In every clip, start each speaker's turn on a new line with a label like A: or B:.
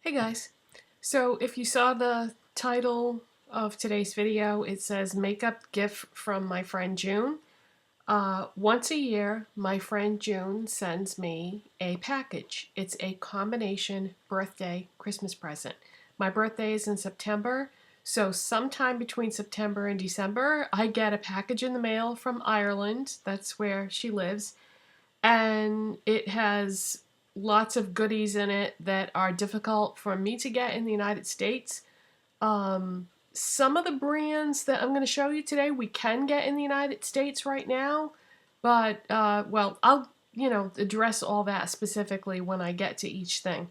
A: Hey guys, so if you saw the title of today's video, it says makeup gift from my friend June. Once a year, my friend June sends me a package. It's a combination birthday Christmas present. My birthday is in September, so sometime between September and December, I get a package in the mail from Ireland. That's where she lives, and it has lots of goodies in it that are difficult for me to get in the United States. Some of the brands that I'm going to show you today we can get in the United States right now, but well, I'll address all that specifically when I get to each thing.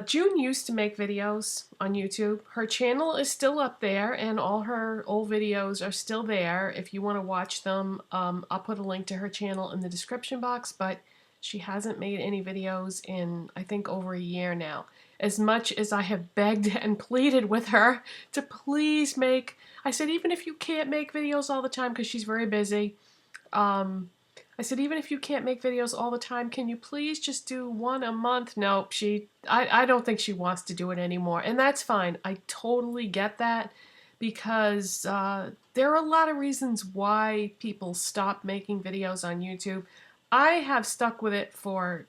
A: June used to make videos on YouTube. Her channel is still up there, and all her old videos are still there. If you want to watch them, I'll put a link to her channel in the description box, but she hasn't made any videos in, I think, over a year now. As much as I have begged and pleaded with her to please make, I said, even if you can't make videos all the time, because she's very busy, I said, even if you can't make videos all the time, can you please just do one a month? Nope, I don't think she wants to do it anymore. And that's fine. I totally get that, because there are a lot of reasons why people stop making videos on YouTube. I have stuck with it for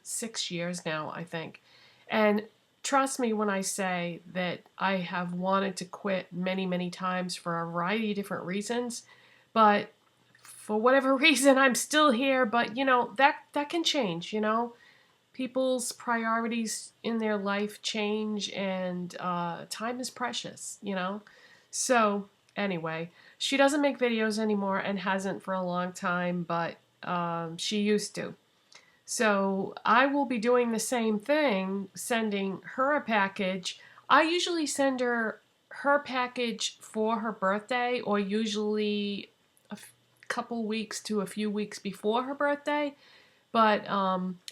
A: 6 years now, I think. And trust me when I say that I have wanted to quit many, many times for a variety of different reasons. But for whatever reason, I'm still here, but that can change, People's priorities in their life change, and time is precious, So anyway, she doesn't make videos anymore and hasn't for a long time, but she used to. So I will be doing the same thing, sending her a package. I usually send her package for her birthday, or usually couple weeks to a few weeks before her birthday, but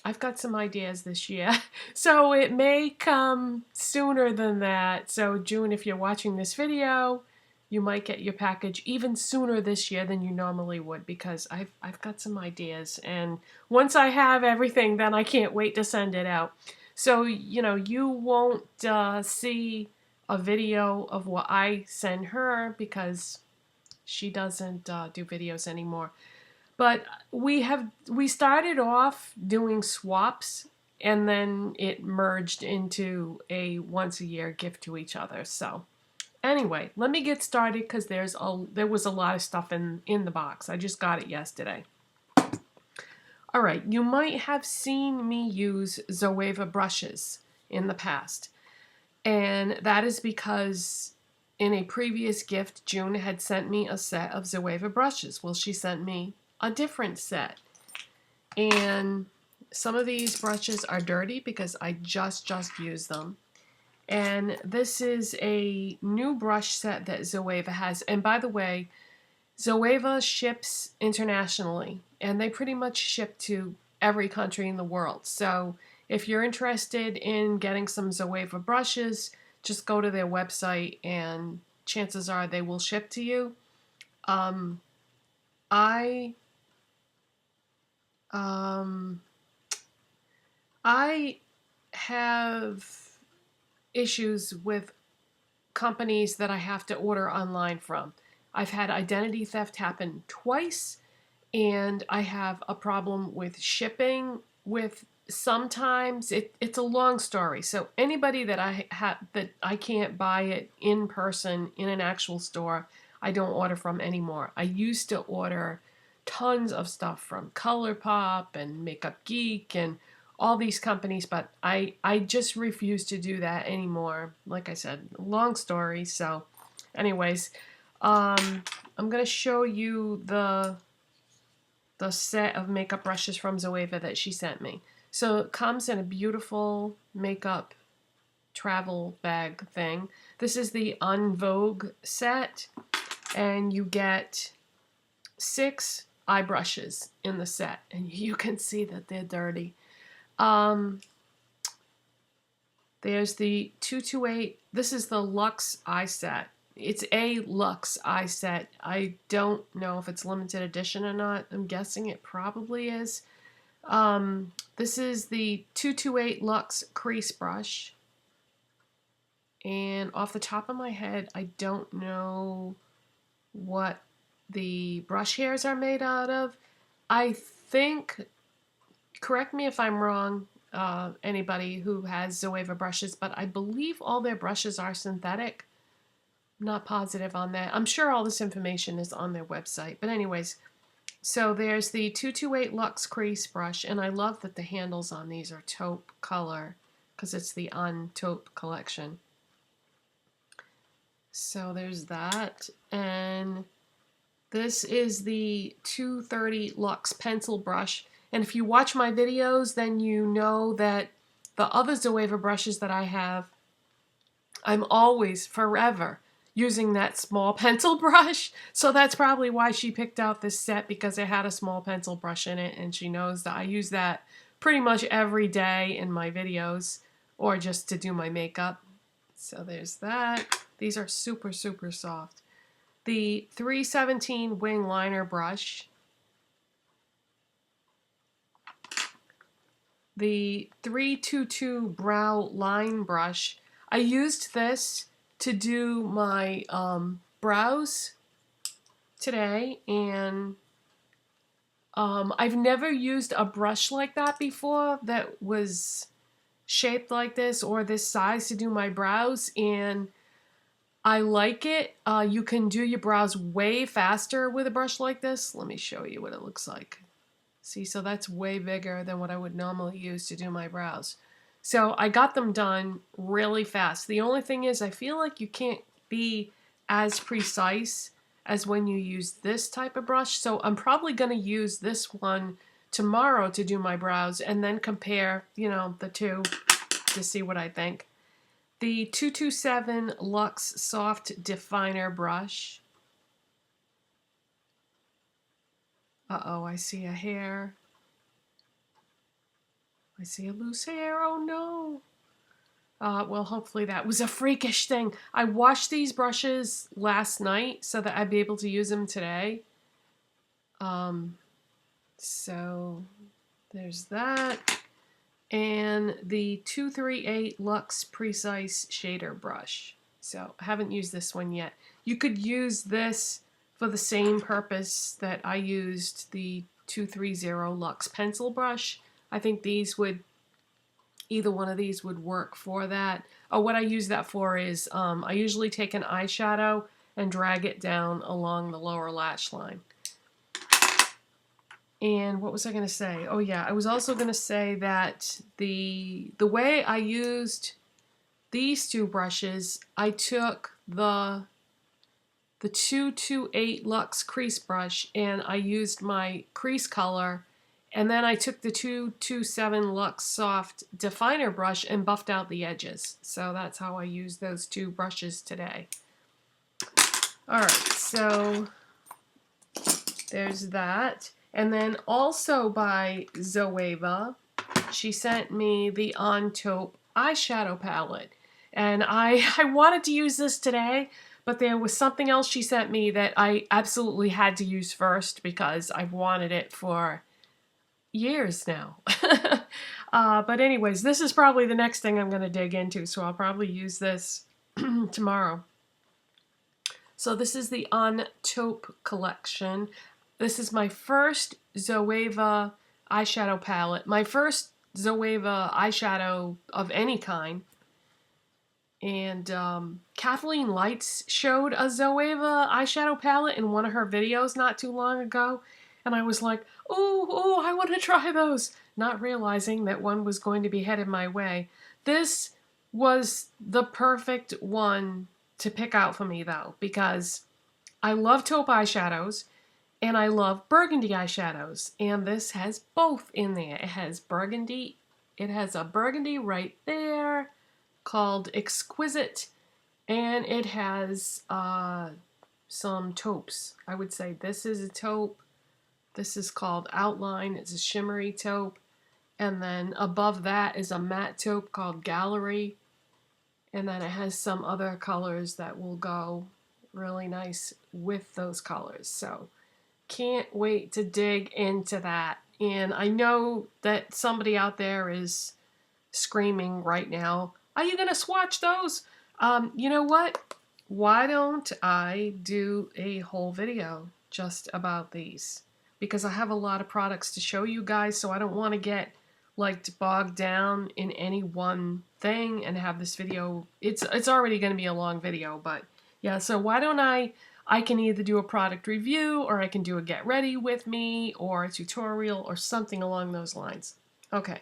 A: I've got some ideas this year, so it may come sooner than that. So June, if you're watching this video, you might get your package even sooner this year than you normally would, because I've got some ideas, and once I have everything, then I can't wait to send it out. So you won't see a video of what I send her, because she doesn't do videos anymore. But we started off doing swaps, and then it merged into a once a year gift to each other. So anyway, let me get started, because there was a lot of stuff in the box. I just got it yesterday. All right, you might have seen me use Zoeva brushes in the past, and that is because in a previous gift, June had sent me a set of Zoeva brushes. Well, she sent me a different set. And some of these brushes are dirty because I just used them. And this is a new brush set that Zoeva has. And by the way, Zoeva ships internationally, and they pretty much ship to every country in the world. So if you're interested in getting some Zoeva brushes, just go to their website, and chances are they will ship to you. I have issues with companies that I have to order online from. I've had identity theft happen twice, and I have a problem with shipping with sometimes it's a long story. So anybody that I can't buy it in person in an actual store, I don't order from anymore. I used to order tons of stuff from ColourPop and Makeup Geek and all these companies, but I just refuse to do that anymore. Like I said, long story. So anyways, I'm gonna show you the set of makeup brushes from Zoeva that she sent me. So it comes in a beautiful makeup travel bag thing. This is the En Vogue set, and you get 6 eye brushes in the set, and you can see that they're dirty. There's the 228. This is the Luxe eye set. It's a Luxe eye set. I don't know if it's limited edition or not. I'm guessing it probably is. This is the 228 Luxe Crease Brush. And off the top of my head, I don't know what the brush hairs are made out of. I think, correct me if I'm wrong, anybody who has Zoeva brushes, but I believe all their brushes are synthetic. I'm not positive on that. I'm sure all this information is on their website. But anyways, so there's the 228 Luxe Crease Brush, and I love that the handles on these are taupe color because it's the On Taupe collection. So there's that, and this is the 230 Luxe Pencil Brush. And if you watch my videos, then you know that the other Zoeva brushes that I have, I'm always, forever, using that small pencil brush. So that's probably why she picked out this set, because it had a small pencil brush in it, and she knows that I use that pretty much every day in my videos, or just to do my makeup. So there's that. These are super, super soft. The 317 Wing Liner Brush. The 322 Brow Line Brush. I used this to do my brows today, and I've never used a brush like that before that was shaped like this or this size to do my brows, and I like it. You can do your brows way faster with a brush like this. Let me show you what it looks like. See, so that's way bigger than what I would normally use to do my brows. So I got them done really fast. The only thing is I feel like you can't be as precise as when you use this type of brush. So I'm probably going to use this one tomorrow to do my brows and then compare, you know, the two to see what I think. The 227 Luxe Soft Definer Brush. Uh-oh, I see a hair. I see a loose hair. Oh no. Well, hopefully that was a freakish thing. I washed these brushes last night so that I'd be able to use them today. So there's that. And the 238 Luxe Precise Shader Brush. So I haven't used this one yet. You could use this for the same purpose that I used the 230 Luxe Pencil Brush. I think these would, either one of these would work for that. Oh, what I use that for is I usually take an eyeshadow and drag it down along the lower lash line. And what was I going to say? Oh yeah, I was also going to say that the way I used these two brushes, I took the 228 Luxe Crease Brush and I used my crease color, and then I took the 227 Luxe Soft Definer Brush and buffed out the edges. So that's how I used those two brushes today. Alright, so there's that. And then also by Zoeva, she sent me the On Taupe eyeshadow palette. And I wanted to use this today, but there was something else she sent me that I absolutely had to use first because I've wanted it for years now. But anyways, this is probably the next thing I'm going to dig into, so I'll probably use this tomorrow. So this is the On Taupe collection. This is my first Zoeva eyeshadow palette. My first Zoeva eyeshadow of any kind. And Kathleen Lights showed a Zoeva eyeshadow palette in one of her videos not too long ago. And I was like, oh, I want to try those. Not realizing that one was going to be headed my way. This was the perfect one to pick out for me though, because I love taupe eyeshadows. And I love burgundy eyeshadows, and this has both in there. It has burgundy, it has a burgundy right there called Exquisite, and it has some taupes. I would say this is a taupe, this is called Outline, it's a shimmery taupe, and then above that is a matte taupe called Gallery, and then it has some other colors that will go really nice with those colors. So can't wait to dig into that And I know that somebody out there is screaming right now, are you going to swatch those? You know what? Why don't I do a whole video just about these? Because I have a lot of products to show you guys, so I don't want to get like bogged down in any one thing and have this video, it's already going to be a long video, but yeah, so why don't I can either do a product review, or I can do a get ready with me, or a tutorial, or something along those lines. Okay.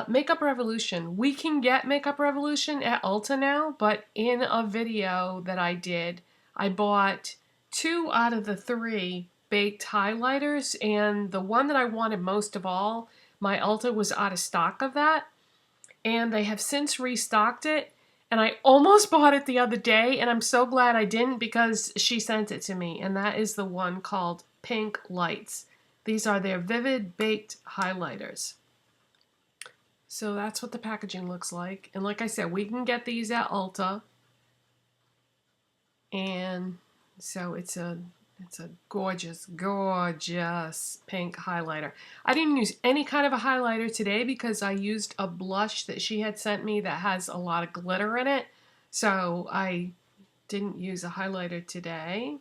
A: Makeup Revolution. We can get Makeup Revolution at Ulta now, but in a video that I did, I bought 2 out of the 3 baked highlighters, and the one that I wanted most of all, my Ulta was out of stock of that, and they have since restocked it, and I almost bought it the other day, and I'm so glad I didn't because she sent it to me, and that is the one called Pink Lights. These are their Vivid Baked Highlighters. So that's what the packaging looks like. And like I said, we can get these at Ulta. And so it's a gorgeous, gorgeous pink highlighter. I didn't use any kind of a highlighter today because I used a blush that she had sent me that has a lot of glitter in it. So I didn't use a highlighter today.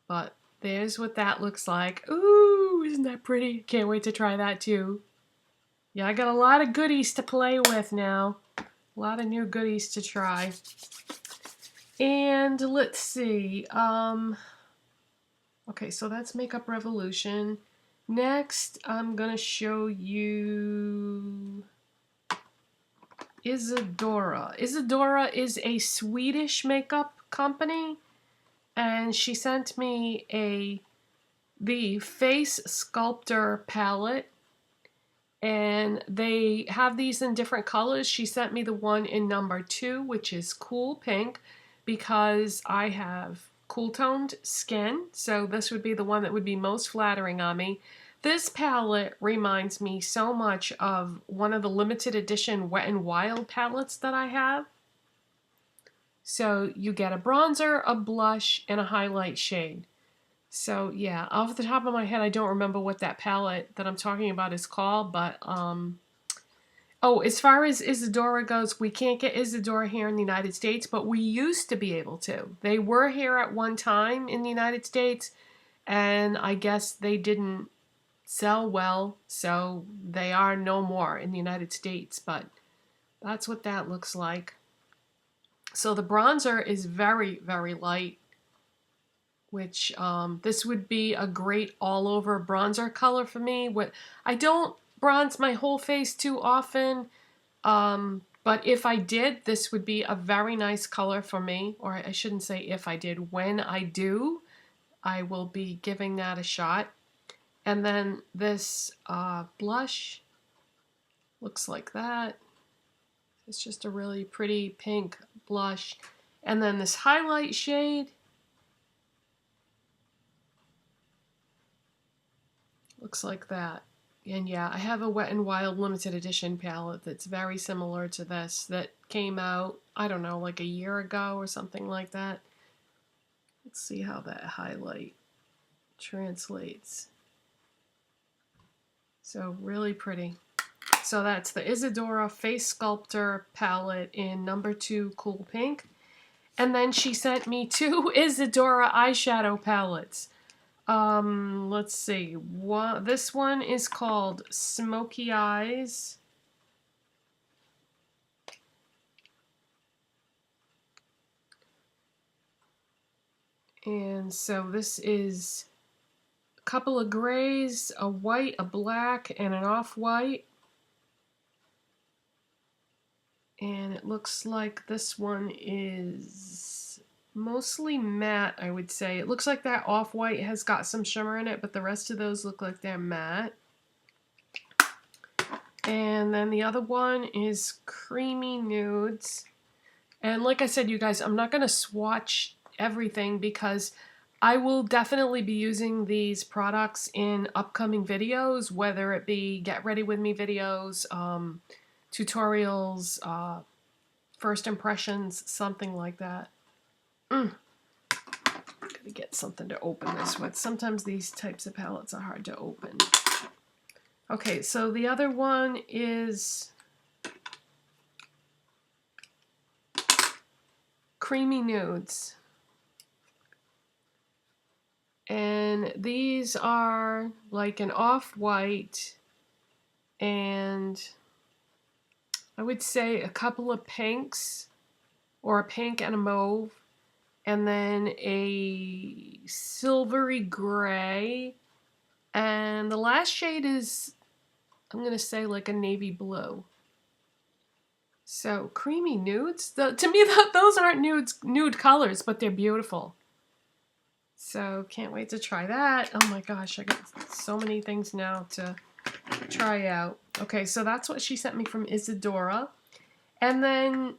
A: But there's what that looks like. Ooh, isn't that pretty? Can't wait to try that too. Yeah, I got a lot of goodies to play with now. A lot of new goodies to try. And let's see. Okay, so that's Makeup Revolution. Next, I'm going to show you Isadora. Isadora is a Swedish makeup company. And she sent me the Face Sculptor palette. And they have these in different colors. She sent me the one in number 2, which is cool pink, because I have cool toned skin. So this would be the one that would be most flattering on me. This palette reminds me so much of one of the limited edition Wet n Wild palettes that I have. So you get a bronzer, a blush, and a highlight shade. So yeah, off the top of my head, I don't remember what that palette that I'm talking about is called, but oh, as far as Isadora goes, we can't get Isadora here in the United States, but we used to be able to. They were here at one time in the United States, and I guess they didn't sell well, so they are no more in the United States, but that's what that looks like. So the bronzer is very, very light, which this would be a great all-over bronzer color for me. I don't bronze my whole face too often, but if I did, this would be a very nice color for me. Or I shouldn't say if I did, when I do, I will be giving that a shot. And then this blush looks like that. It's just a really pretty pink blush. And then this highlight shade looks like that. And yeah, I have a Wet n Wild limited edition palette that's very similar to this that came out, I don't know, like a year ago or something like that. Let's see how that highlight translates. So really pretty. So that's the Isadora Face Sculptor palette in number 2 Cool Pink. And then she sent me 2 Isadora eyeshadow palettes. Let's see. This one is called Smoky Eyes. And so this is a couple of grays, a white, a black, and an off-white. And it looks like this one is mostly matte, I would say. It looks like that off-white has got some shimmer in it, but the rest of those look like they're matte. And then the other one is Creamy Nudes. And like I said, you guys, I'm not going to swatch everything because I will definitely be using these products in upcoming videos, whether it be get ready with me videos, tutorials, first impressions, something like that. Try to get something to open this with. Sometimes these types of palettes are hard to open. Okay, so the other one is Creamy Nudes. And these are like an off-white and I would say a couple of pinks, or a pink and a mauve, and then a silvery gray, and the last shade is, I'm going to say, like a navy blue. So Creamy Nudes, to me those aren't nude colors, but they're beautiful. So can't wait to try that. Oh my gosh, I got so many things now to try out. Okay, so that's what she sent me from Isadora. And then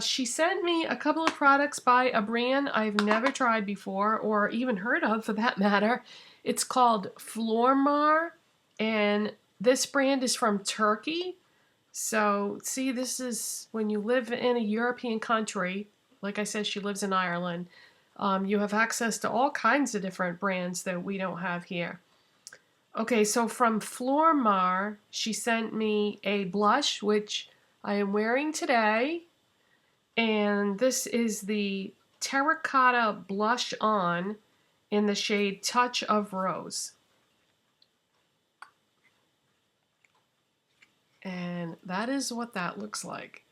A: she sent me a couple of products by a brand I've never tried before, or even heard of for that matter. It's called Flormar, and this brand is from Turkey. So see, this is when you live in a European country. Like I said, she lives in Ireland. You have access to all kinds of different brands that we don't have here. Okay, so from Flormar, she sent me a blush, which I am wearing today, and this is the Terracotta Blush On in the shade Touch of Rose. And that is what that looks like.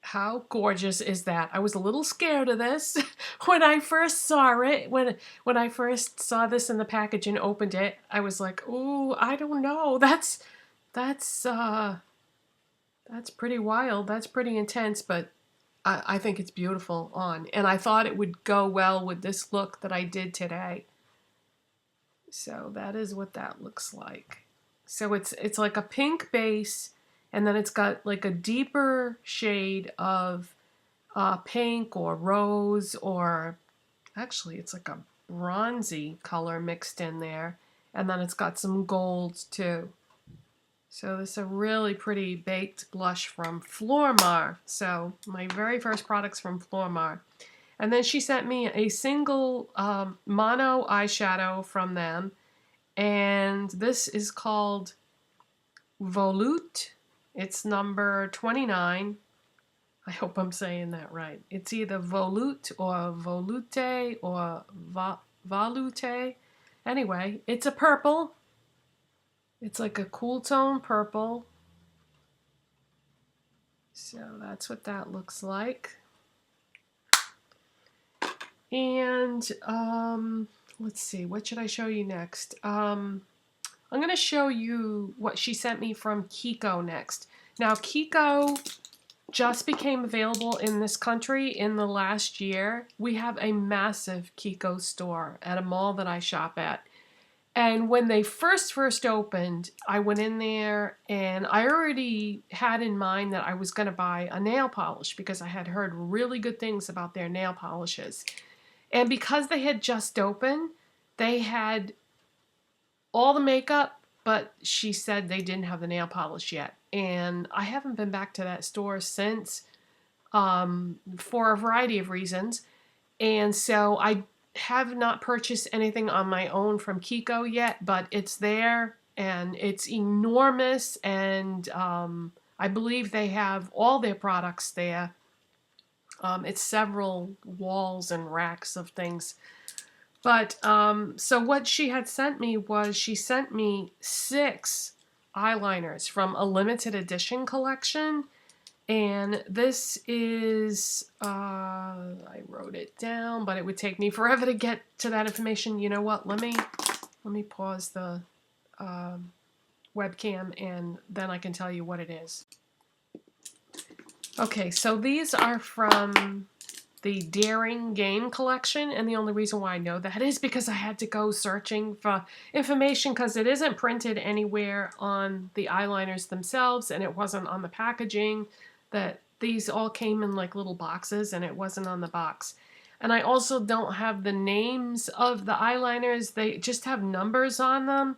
A: How gorgeous is that? I was a little scared of this when I first saw it. When I first saw this in the package and opened it, I was like, "Ooh, I don't know. That's pretty wild. That's pretty intense, but I think it's beautiful on." And I thought it would go well with this look that I did today. So that is what that looks like. So it's like a pink base, and then it's got like a deeper shade of pink or rose, or actually it's like a bronzy color mixed in there. And then it's got some golds too. So this is a really pretty baked blush from Flormar. So my very first products from Flormar. And then she sent me a single mono eyeshadow from them. And this is called Volute. It's number 29. I hope I'm saying that right. It's either Volute or Volute or Volute. Anyway, it's a purple. It's like a cool tone purple. So that's what that looks like. And let's see, what should I show you next? I'm going to show you what she sent me from Kiko next. Now, Kiko just became available in this country in the last year. We have a massive Kiko store at a mall that I shop at. And when they first opened, I went in there and I already had in mind that I was going to buy a nail polish because I had heard really good things about their nail polishes. And because they had just opened, they had all the makeup, but she said they didn't have the nail polish yet. And I haven't been back to that store since for a variety of reasons. And so I have not purchased anything on my own from Kiko yet, but it's there and it's enormous, and I believe they have all their products there. It's several walls and racks of things. But so what she had sent me was, she sent me 6 eyeliners from a limited edition collection. And this is, I wrote it down, but it would take me forever to get to that information. You know what? Let me pause the webcam, and then I can tell you what it is. Okay, so these are from the Daring Game collection, and the only reason why I know that is because I had to go searching for information, because it isn't printed anywhere on the eyeliners themselves, and it wasn't on the packaging. That these all came in like little boxes, and it wasn't on the box. And I also don't have the names of the eyeliners. They just have numbers on them.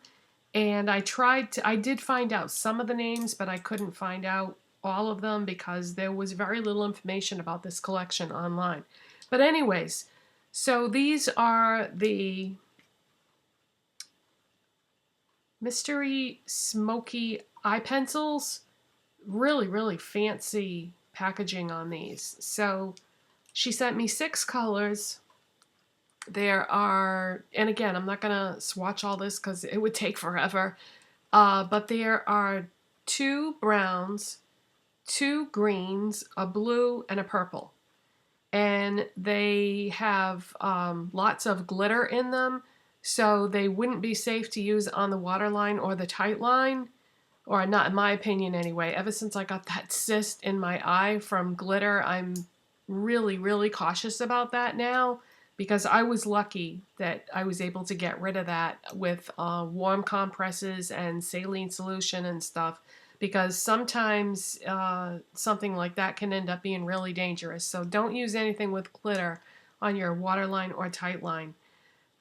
A: And I did find out some of the names, but I couldn't find out all of them because there was very little information about this collection online. But anyways, So these are the Mystery Smoky Eye Pencils. Really, really fancy packaging on these. So she sent me 6 colors. There are, and again, I'm not going to swatch all this because it would take forever. But there are 2 browns, 2 greens, a blue, and a purple. And they have lots of glitter in them, so they wouldn't be safe to use on the waterline or the tightline, or not in my opinion anyway. Ever since I got that cyst in my eye from glitter, I'm really, really cautious about that now, because I was lucky that I was able to get rid of that with warm compresses and saline solution and stuff, because sometimes something like that can end up being really dangerous. So don't use anything with glitter on your waterline or tightline.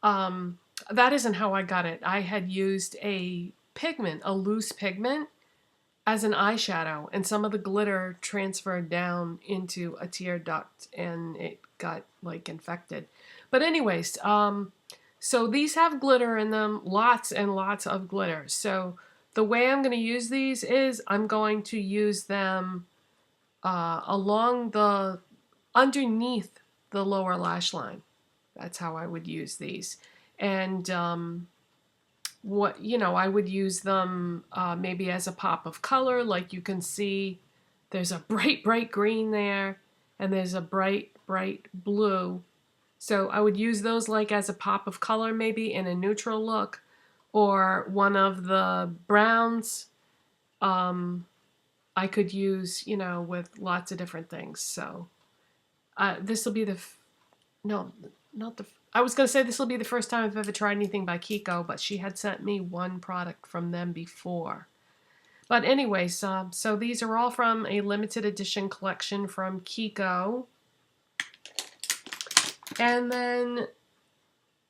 A: That isn't how I got it. I had used a pigment, a loose pigment, as an eyeshadow, and some of the glitter transferred down into a tear duct and it got like infected. But anyways, so these have glitter in them, lots and lots of glitter. So the way I'm going to use these is I'm going to use them along the, underneath the lower lash line. That's how I would use these. And what, you know, I would use them maybe as a pop of color. Like you can see there's a bright, bright green there, and there's a bright, bright blue. So I would use those like as a pop of color, maybe in a neutral look, or one of the browns I could use, you know, with lots of different things. So this will be the, no, not the, I was going to say this will be the first time I've ever tried anything by Kiko, but she had sent me one product from them before. But anyways, so these are all from a limited edition collection from Kiko. And then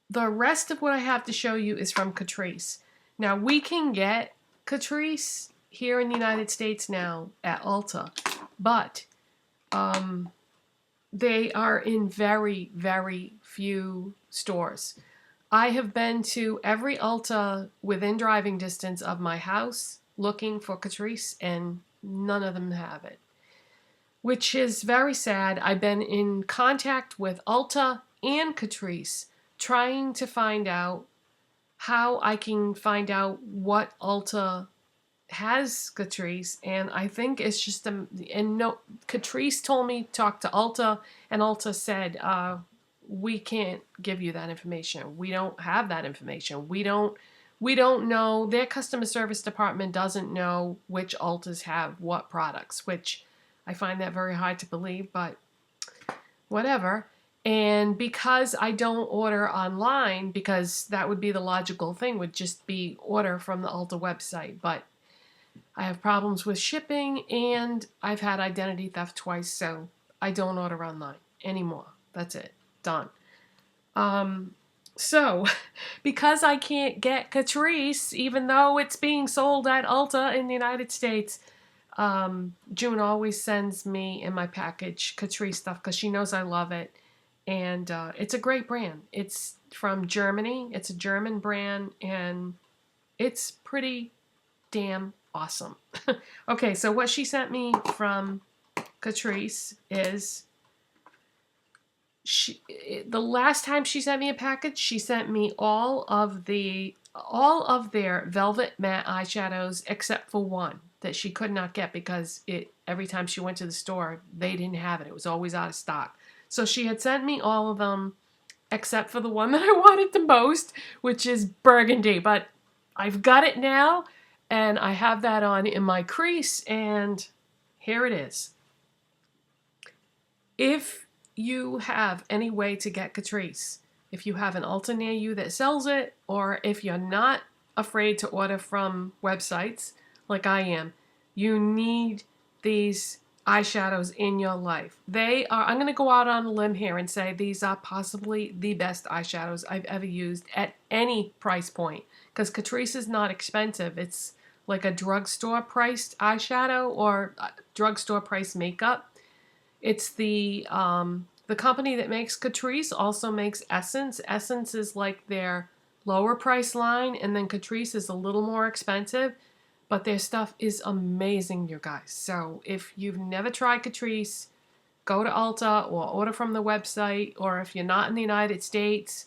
A: the rest of what I have to show you is from Catrice. Now, we can get Catrice here in the United States now at Ulta, but they are in very, very few stores. I have been to every Ulta within driving distance of my house looking for Catrice, and none of them have it, which is very sad. I've been in contact with Ulta and Catrice trying to find out how I can find out what Ulta has Catrice, and I think it's just and no, Catrice told me talk to Ulta, and Ulta said we can't give you that information. We don't have that information. We don't know. Their customer service department doesn't know which Ultas have what products, which I find that very hard to believe, but whatever. And because I don't order online, because that would be the logical thing, would just be order from the Ulta website, but I have problems with shipping, and I've had identity theft twice, so I don't order online anymore. That's it. Done. So, because I can't get Catrice, even though it's being sold at Ulta in the United States, June always sends me in my package Catrice stuff because she knows I love it. And it's a great brand. It's from Germany. It's a German brand, and it's pretty damn awesome. Okay, so what she sent me from Catrice is, the last time she sent me a package, she sent me all of their velvet matte eyeshadows except for one that she could not get because every time she went to the store, they didn't have it. It was always out of stock. So she had sent me all of them except for the one that I wanted the most, which is Burgundy. But I've got it now, and I have that on in my crease, and here it is. If you have any way to get Catrice, if you have an Ulta near you that sells it, or if you're not afraid to order from websites like I am, you need these eyeshadows in your life. They are, I'm going to go out on a limb here and say these are possibly the best eyeshadows I've ever used at any price point, because Catrice is not expensive. It's like a drugstore priced eyeshadow or drugstore price makeup. It's the The company that makes Catrice also makes Essence. Essence is like their lower price line, and then Catrice is a little more expensive, but their stuff is amazing, you guys. So if you've never tried Catrice, go to Ulta or order from the website, or if you're not in the United States,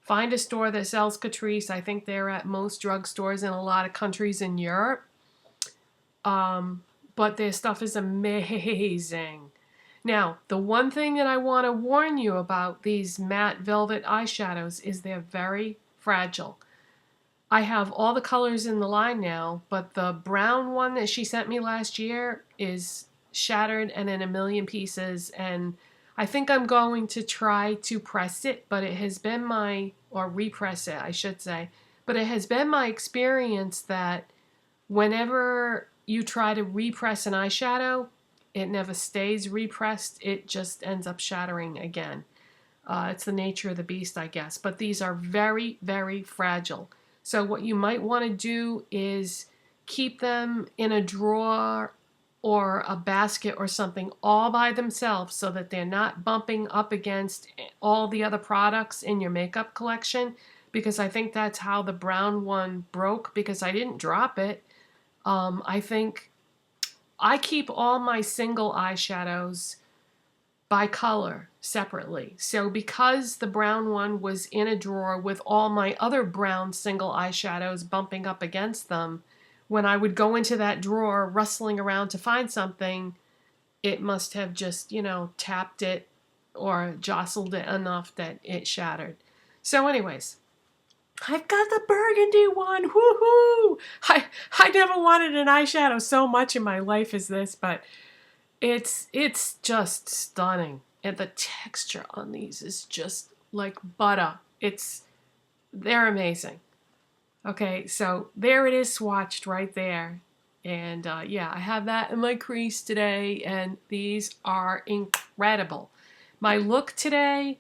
A: find a store that sells Catrice. I think they're at most drugstores in a lot of countries in Europe. But their stuff is amazing. Now, the one thing that I want to warn you about these matte velvet eyeshadows is they're very fragile. I have all the colors in the line now, but the brown one that she sent me last year is shattered and in a million pieces, and I think I'm going to try to press it, but it has been or repress it, I should say, but it has been my experience that whenever you try to repress an eyeshadow, it never stays repressed. It just ends up shattering again. It's the nature of the beast, I guess. But these are very, very fragile. So what you might want to do is keep them in a drawer or a basket or something all by themselves so that they're not bumping up against all the other products in your makeup collection, because I think that's how the brown one broke, because I didn't drop it. I think I keep all my single eyeshadows by color separately. So because the brown one was in a drawer with all my other brown single eyeshadows bumping up against them, when I would go into that drawer rustling around to find something, it must have just, you know, tapped it or jostled it enough that it shattered. So anyways, I've got the burgundy one. Woohoo! I never wanted an eyeshadow so much in my life as this, but it's just stunning. And the texture on these is just like butter. They're amazing. Okay, so there it is swatched right there. And yeah, I have that in my crease today, and these are incredible. My look today,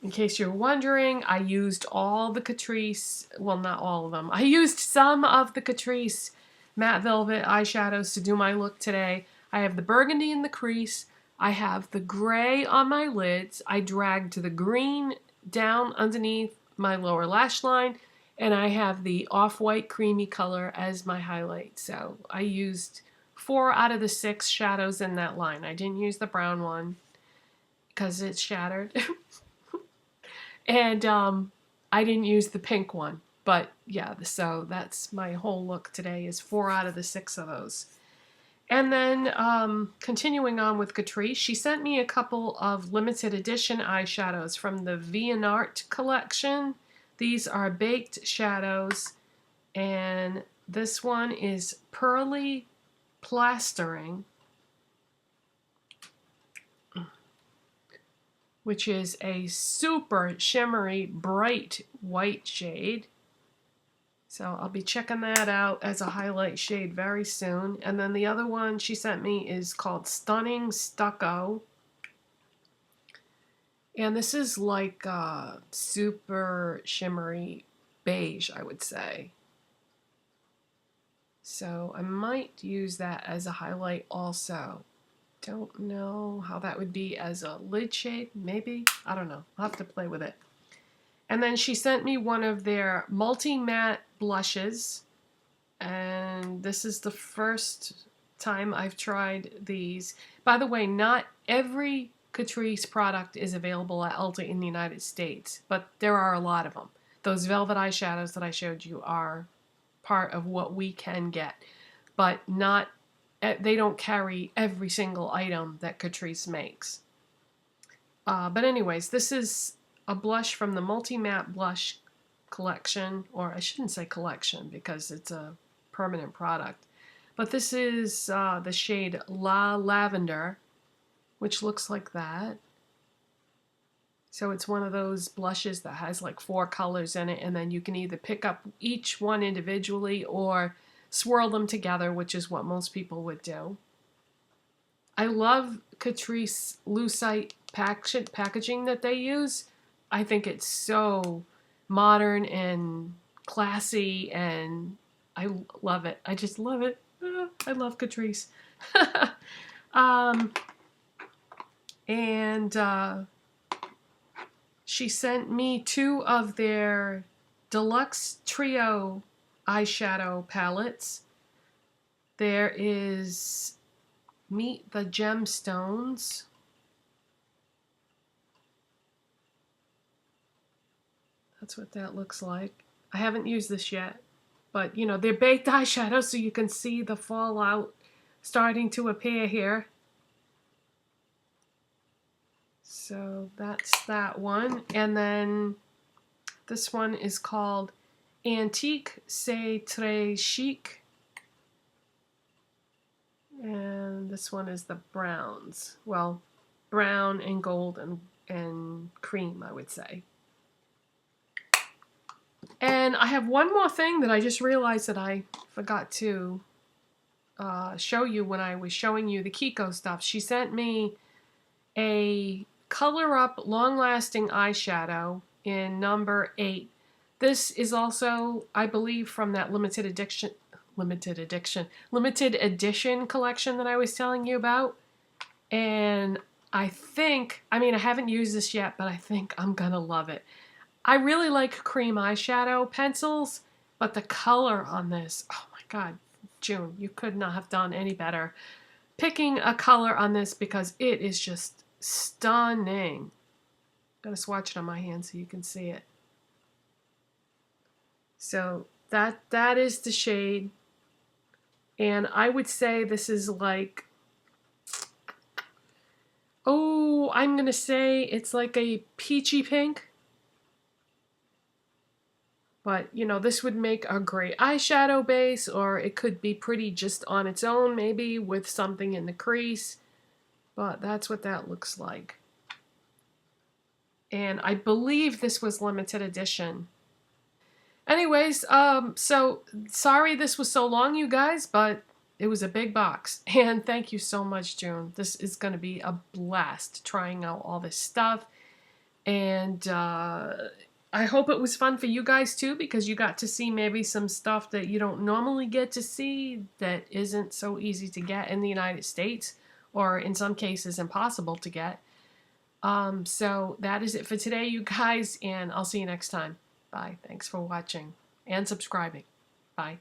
A: in case you're wondering, I used all the Catrice, well, not all of them. I used some of the Catrice matte velvet eyeshadows to do my look today. I have the burgundy in the crease. I have the gray on my lids. I dragged the green down underneath my lower lash line, and I have the off-white creamy color as my highlight. So I used 4 out of the 6 shadows in that line. I didn't use the brown one because it's shattered. And I didn't use the pink one. But yeah, so that's my whole look today, is 4 out of the 6 of those. And then continuing on with Catrice, she sent me a couple of limited edition eyeshadows from the Vanillaty collection. These are baked shadows, and this one is Pearly Plastering, which is a super shimmery, bright white shade. So I'll be checking that out as a highlight shade very soon. And then the other one she sent me is called Stunning Stucco. And this is like super shimmery beige, I would say. So I might use that as a highlight also. Don't know how that would be as a lid shade, maybe. I don't know. I'll have to play with it. And then she sent me one of their multi-matte blushes. And this is the first time I've tried these. By the way, not every Catrice product is available at Ulta in the United States, but there are a lot of them. Those velvet eyeshadows that I showed you are part of what we can get, but not, they don't carry every single item that Catrice makes. But anyways, this is a blush from the multi-matte blush collection, or I shouldn't say collection because it's a permanent product. But this is the shade La Lavender, which looks like that. So it's one of those blushes that has like 4 colors in it, and then you can either pick up each one individually or swirl them together, which is what most people would do. I love Catrice Lucite packaging that they use. I think it's so modern and classy, and I love it. I just love it. I love Catrice. And she sent me 2 of their Deluxe Trio eyeshadow palettes. There is Meet the Gemstones. That's what that looks like. I haven't used this yet, but you know, they're baked eyeshadows, so you can see the fallout starting to appear here. So that's that one. And then this one is called Antique C'est Très Chic. And this one is the browns. Well, brown and gold and cream, I would say. And I have one more thing that I just realized that I forgot to show you when I was showing you the Kiko stuff. She sent me a Color Up Long Lasting eyeshadow in number 8. This is also, I believe, from that limited edition collection that I was telling you about. And I think, I mean, I haven't used this yet, but I think I'm gonna love it. I really like cream eyeshadow pencils, but the color on this, oh my God, June, you could not have done any better picking a color on this, because it is just stunning. I'm gonna swatch it on my hand so you can see it. So that is the shade. And I would say this is like, oh, I'm going to say it's like a peachy pink. But, you know, this would make a great eyeshadow base, or it could be pretty just on its own, maybe with something in the crease. But that's what that looks like. And I believe this was limited edition. Anyways, so sorry this was so long, you guys, but it was a big box. And thank you so much, June. This is going to be a blast trying out all this stuff. And I hope it was fun for you guys too, because you got to see maybe some stuff that you don't normally get to see, that isn't so easy to get in the United States, or in some cases impossible to get. So that is it for today, you guys, and I'll see you next time. Bye. Thanks for watching and subscribing. Bye.